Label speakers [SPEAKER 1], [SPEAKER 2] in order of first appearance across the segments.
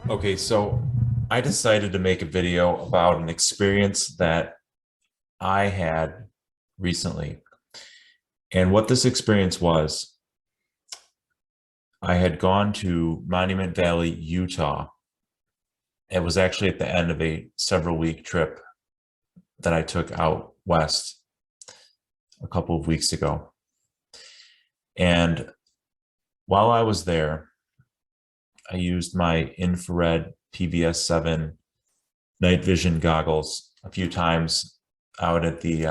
[SPEAKER 1] Okay, so I decided to make a video about an experience that I had recently. And what this experience was, I had gone to Monument Valley, Utah. It was actually at the end of a several week trip that I took out west a couple of weeks ago. And while I was there, I used my infrared PVS-7 night vision goggles a few times out at the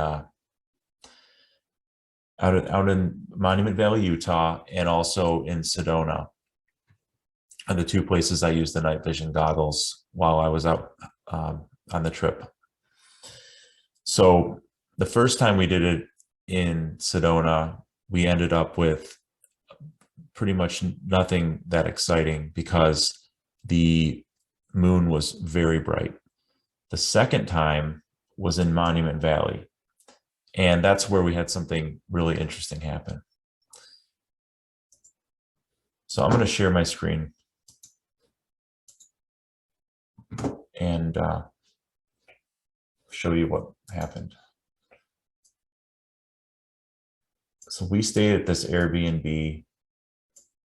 [SPEAKER 1] out in Monument Valley, Utah, and also in Sedona, are the two places I used the night vision goggles while I was out on the trip. So the first time we did it in Sedona, we ended up with pretty much nothing that exciting because the moon was very bright. The second time was in Monument Valley, and that's where we had something really interesting happen. So I'm going to share my screen and show you what happened. So we stayed at this Airbnb.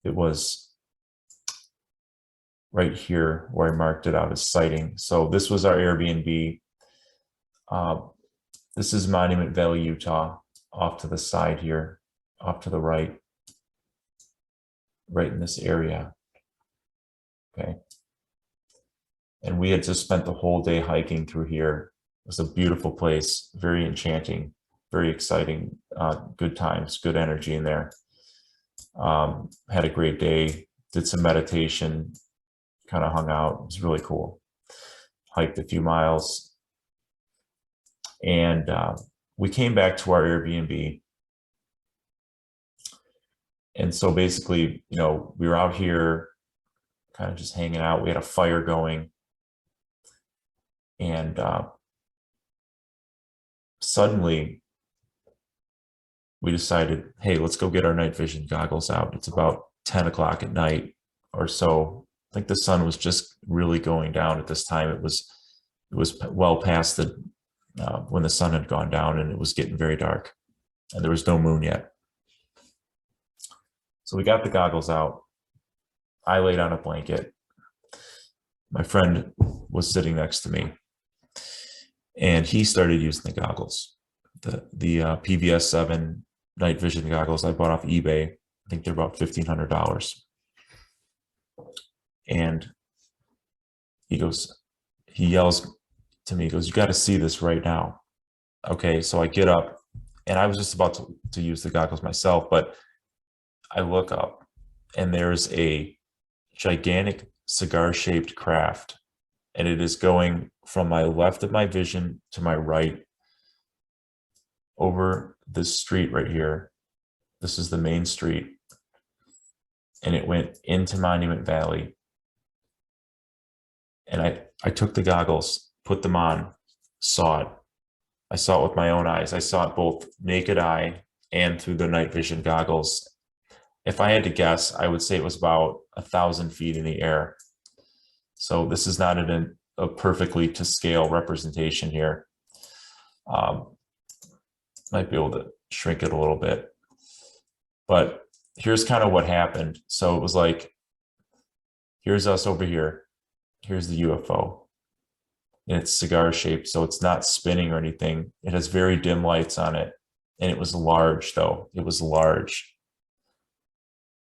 [SPEAKER 1] It was right here where I marked it out as sighting. So this was our Airbnb. This is Monument Valley, Utah, off to the side here, off to the right in this area. Okay. And we had just spent the whole day hiking through here. It was a beautiful place, very enchanting, very exciting, good times, good energy in there. Had a great day, did some meditation, kind of hung out. It was really cool. Hiked a few miles. And we came back to our Airbnb. And so basically, we were out here kind of just hanging out. We had a fire going. And suddenly we decided, hey, let's go get our night vision goggles out. It's about 10 o'clock at night or so. I think the sun was just really going down at this time. It was well past the when the sun had gone down, and it was getting very dark, and there was no moon yet. So we got the goggles out. I laid on a blanket. My friend was sitting next to me, and he started using the goggles, the PVS-7 night vision goggles I bought off eBay. I think they're about $1,500. And he yells to me, he goes, "You got to see this right now." Okay, so I get up, and I was just about to use the goggles myself, but I look up, and there's a gigantic cigar-shaped craft, and it is going from my left of my vision to my right over this street right here. This is the main street, and it went into Monument Valley. And I took the goggles, put them on, saw it. I saw it with my own eyes. I saw it both naked eye and through the night vision goggles. If I had to guess, I would say it was about 1,000 feet in the air. So this is not a perfectly to scale representation here. Might be able to shrink it a little bit. But here's kind of what happened. So it was like, here's us over here. Here's the UFO. And it's cigar shaped, so it's not spinning or anything. It has very dim lights on it. And it was large, though. It was large.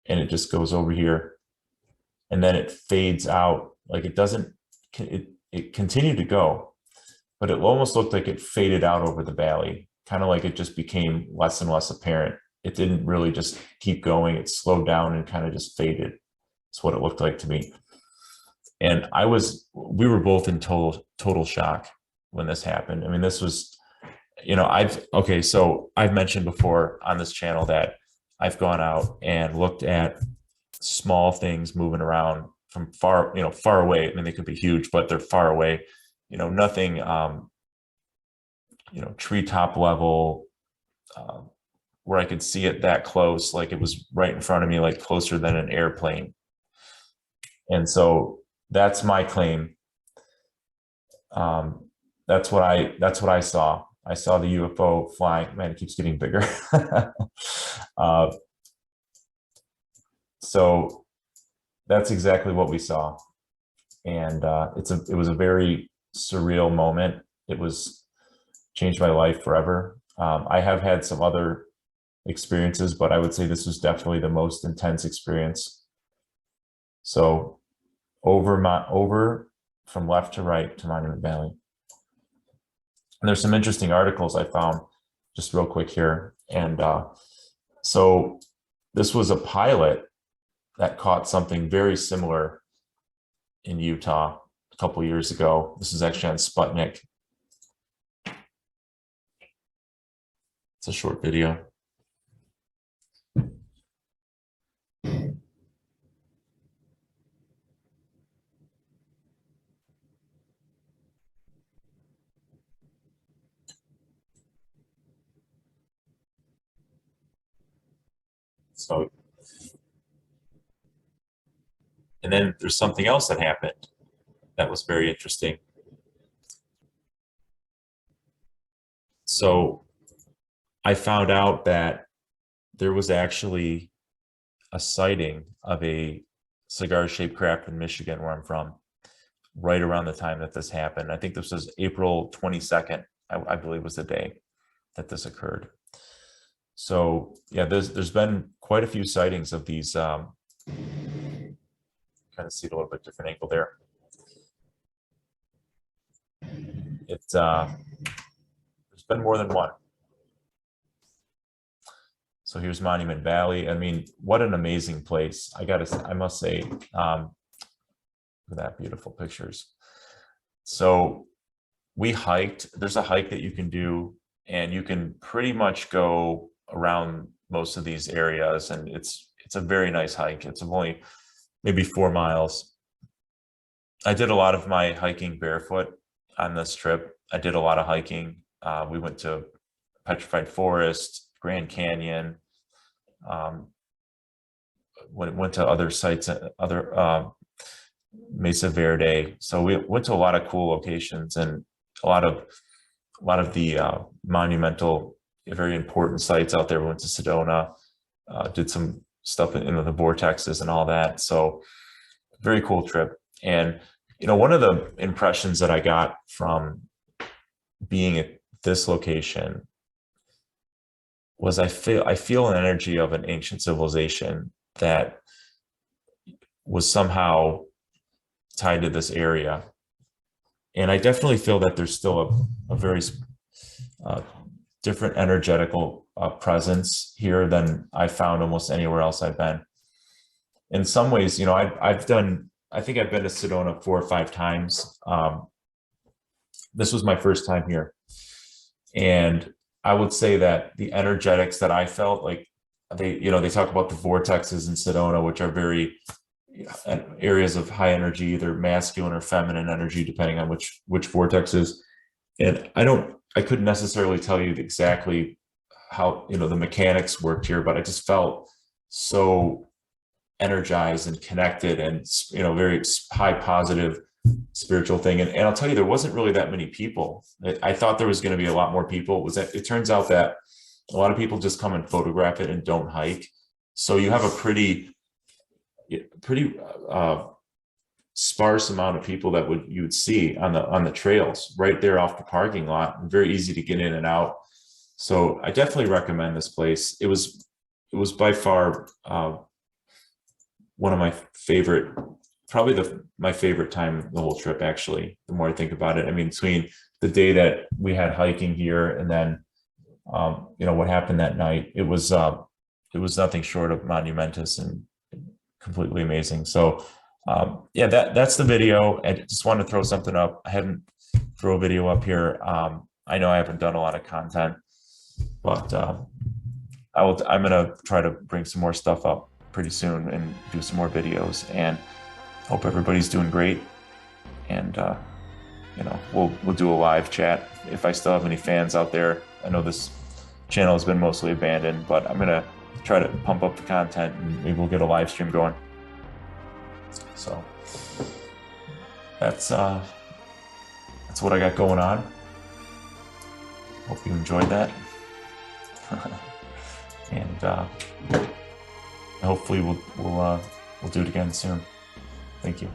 [SPEAKER 1] And it just goes over here. And then it fades out. Like it continued to go, but it almost looked like it faded out over the valley, kind of like it just became less and less apparent. It didn't really just keep going. It slowed down and kind of just faded. That's what it looked like to me. And we were both in total shock when this happened. I mean, this was, so I've mentioned before on this channel that I've gone out and looked at small things moving around from far away. I mean, they could be huge, but they're far away, nothing, treetop level, where I could see it that close, like it was right in front of me, like closer than an airplane. And so That's my claim. That's what I saw. I saw the UFO flying. Man, it keeps getting bigger. uh, so that's exactly what we saw, and it was a very surreal moment. It was changed my life forever. I have had some other experiences, but I would say this was definitely the most intense experience. So over from left to right to Monument Valley. And there's some interesting articles I found just real quick here. And so this was a pilot that caught something very similar in Utah a couple years ago. This is actually on Sputnik. It's a short video. So, and then there's something else that happened that was very interesting. So I found out that there was actually a sighting of a cigar-shaped craft in Michigan, where I'm from, right around the time that this happened. I think this was April 22nd, I believe was the day that this occurred. So yeah, there's been quite a few sightings of these. Kind of see it a little bit different angle there. It's there's been more than one. So here's Monument Valley. I mean, what an amazing place. I must say, look at that, beautiful pictures. So we hiked. There's a hike that you can do, and you can pretty much go around most of these areas, and it's a very nice hike. It's only maybe 4 miles. I did a lot of my hiking barefoot on this trip. I did a lot of hiking. We went to Petrified Forest, Grand Canyon, went to other sites, other Mesa Verde. So we went to a lot of cool locations and a lot of the monumental, very important sites out there. We went to Sedona, did some stuff in the vortexes and all that. So very cool trip. And one of the impressions that I got from being at this location was I feel an energy of an ancient civilization that was somehow tied to this area. And I definitely feel that there's still a very different energetical presence here than I found almost anywhere else I've been. In some ways, I think I've been to Sedona 4 or 5 times. This was my first time here. And I would say that the energetics that I felt, like they talk about the vortexes in Sedona, which are very areas of high energy, either masculine or feminine energy, depending on which vortexes. And I couldn't necessarily tell you exactly how, the mechanics worked here, but I just felt so energized and connected and, very high positive spiritual thing. And I'll tell you, there wasn't really that many people. I thought there was going to be a lot more people. It turns out that a lot of people just come and photograph it and don't hike. So you have a pretty sparse amount of people that you would see on the trails right there off the parking lot, and very easy to get in and out. So I definitely recommend this place. It was by far one of my favorite, probably my favorite time the whole trip, actually, the more I think about it. I mean, between the day that we had hiking here and then what happened that night, it was nothing short of monumentous and completely amazing. So yeah, that's the video. I just wanted to throw something up. I haven't throw a video up here. I know I haven't done a lot of content, but I'm gonna try to bring some more stuff up pretty soon and do some more videos, and hope everybody's doing great. And we'll do a live chat if I still have any fans out there. I know this channel has been mostly abandoned, but I'm gonna try to pump up the content, and maybe we'll get a live stream going. So that's what I got going on. Hope you enjoyed that. And hopefully we'll do it again soon. Thank you.